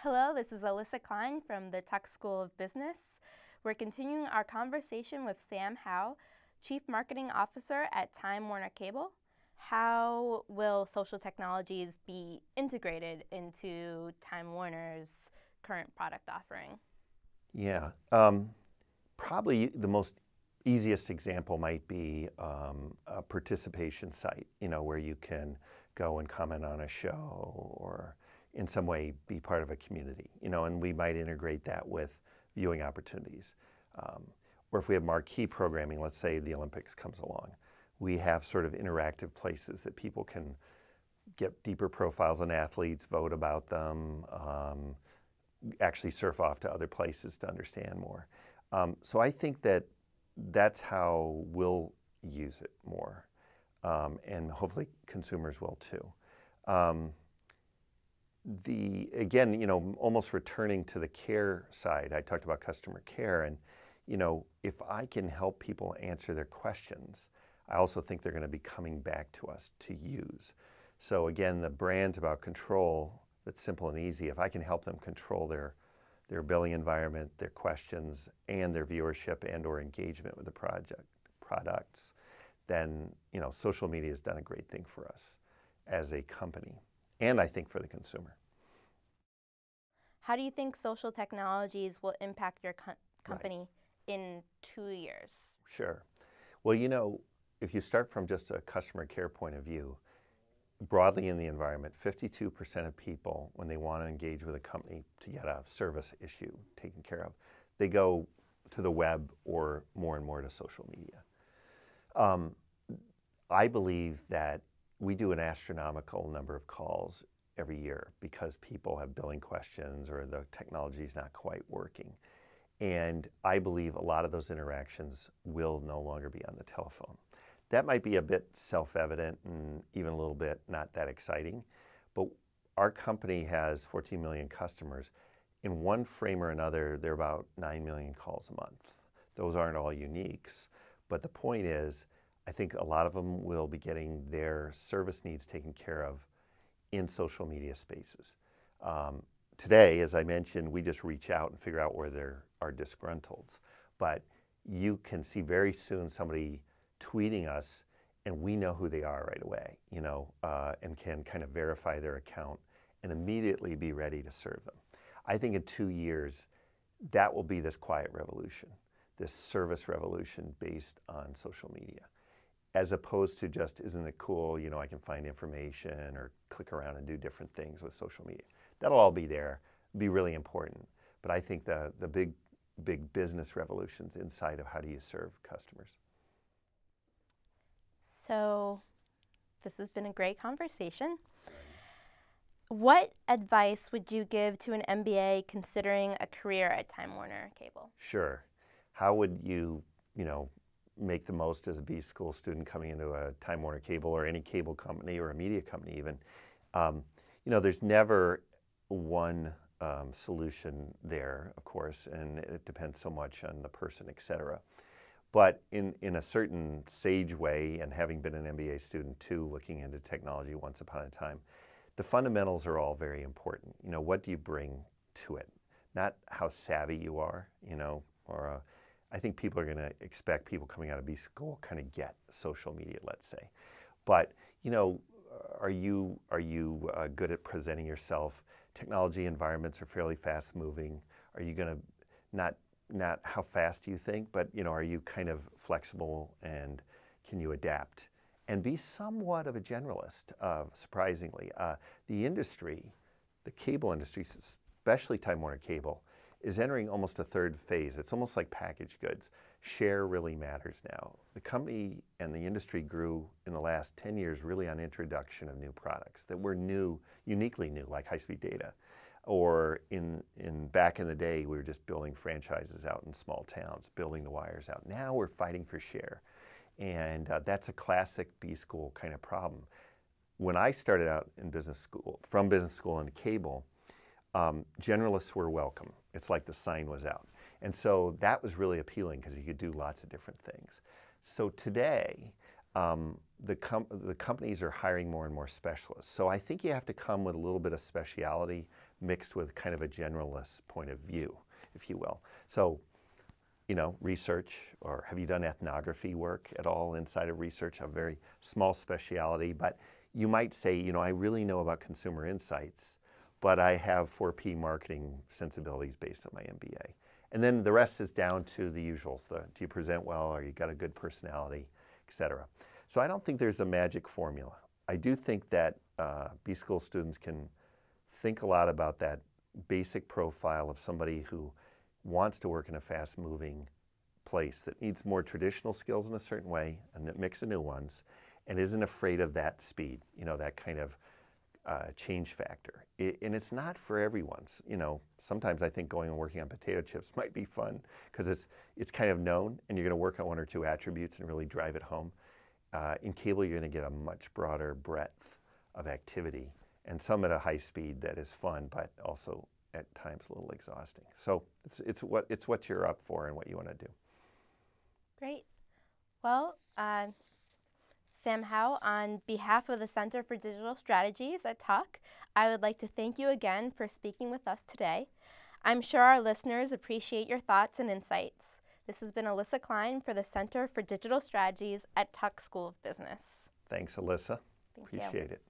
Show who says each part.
Speaker 1: Hello, this is Elissa Kline from the Tuck School of Business. We're continuing our conversation with Sam Howe, Chief Marketing Officer at Time Warner Cable. How will social technologies be integrated into Time Warner's current product offering?
Speaker 2: Yeah, probably the most easiest example might be a participation site, where you can go and comment on a show or in some way be part of a community, and we might integrate that with viewing opportunities. Or if we have marquee programming, let's say the Olympics comes along, we have sort of interactive places that people can get deeper profiles on athletes, vote about them, actually surf off to other places to understand more. So I think that's how we'll use it more, and hopefully consumers will too. Again, almost returning to the care side, I talked about customer care, and if I can help people answer their questions, I also think they're going to be coming back to us to use. So again, the brand's about control. That's simple and easy. If I can help them control their billing environment, their questions, and their viewership and or engagement with the products, then social media has done a great thing for us as a company, and I think for the consumer.
Speaker 1: How do you think social technologies will impact your company in 2 years?
Speaker 2: Sure. Well, if you start from just a customer care point of view, broadly in the environment, 52% of people, when they want to engage with a company to get a service issue taken care of, they go to the web or more and more to social media. I believe that we do an astronomical number of calls every year because people have billing questions or the technology is not quite working. And I believe a lot of those interactions will no longer be on the telephone. That might be a bit self-evident and even a little bit not that exciting, but our company has 14 million customers. In one frame or another, there are about 9 million calls a month. Those aren't all uniques, but the point is, I think a lot of them will be getting their service needs taken care of in social media spaces. Today, as I mentioned, we just reach out and figure out where there are disgruntles, but you can see very soon somebody tweeting us, and we know who they are right away, and can kind of verify their account and immediately be ready to serve them. I think in 2 years, that will be this quiet revolution, this service revolution based on social media, as opposed to just, isn't it cool, I can find information or click around and do different things with social media. That'll all be there, be really important. But I think the big business revolution's inside of how do you serve customers.
Speaker 1: So this has been a great conversation. What advice would you give to an MBA considering a career at Time Warner Cable?
Speaker 2: Sure. How would you, make the most as a B school student coming into a Time Warner Cable or any cable company or a media company even? There's never one solution there, of course, and it depends so much on the person, et cetera. But in a certain sage way, and having been an MBA student too, looking into technology once upon a time, the fundamentals are all very important. What do you bring to it? Not how savvy you are, I think people are going to expect people coming out of B school kind of get social media, let's say. But, are you good at presenting yourself? Technology environments are fairly fast moving. Are you going to not how fast you think, but are you kind of flexible and can you adapt? And be somewhat of a generalist, surprisingly. The industry, the cable industry, especially Time Warner Cable, is entering almost a third phase. It's almost like packaged goods. Share really matters now. The company and the industry grew in the last 10 years really on introduction of new products that were new, uniquely new, like high-speed data. Or back in the day, we were just building franchises out in small towns, building the wires out. Now we're fighting for share. And that's a classic B school kind of problem. When I started out in business school, from business school into cable, generalists were welcome. It's like the sign was out. And so that was really appealing because you could do lots of different things. So today, the companies are hiring more and more specialists. So I think you have to come with a little bit of speciality mixed with kind of a generalist point of view, if you will. So, research, or have you done ethnography work at all inside of research? A very small speciality, but you might say, I really know about consumer insights, but I have 4P marketing sensibilities based on my MBA. And then the rest is down to the usuals. Do you present well, or you got a good personality, et cetera. So I don't think there's a magic formula. I do think that B-School students can think a lot about that basic profile of somebody who wants to work in a fast-moving place that needs more traditional skills in a certain way and a mix of new ones, and isn't afraid of that speed, that kind of change factor. And it's not for everyone. Sometimes I think going and working on potato chips might be fun because it's kind of known, and you're going to work on one or two attributes and really drive it home. In cable, you're going to get a much broader breadth of activity, and some at a high speed that is fun, but also at times a little exhausting. So it's what you're up for and what you want to do.
Speaker 1: Great. Well, Sam Howe, on behalf of the Center for Digital Strategies at Tuck, I would like to thank you again for speaking with us today. I'm sure our listeners appreciate your thoughts and insights. This has been Elissa Kline for the Center for Digital Strategies at Tuck School of Business.
Speaker 2: Thanks, Elissa.
Speaker 1: Thank you.
Speaker 2: Appreciate it.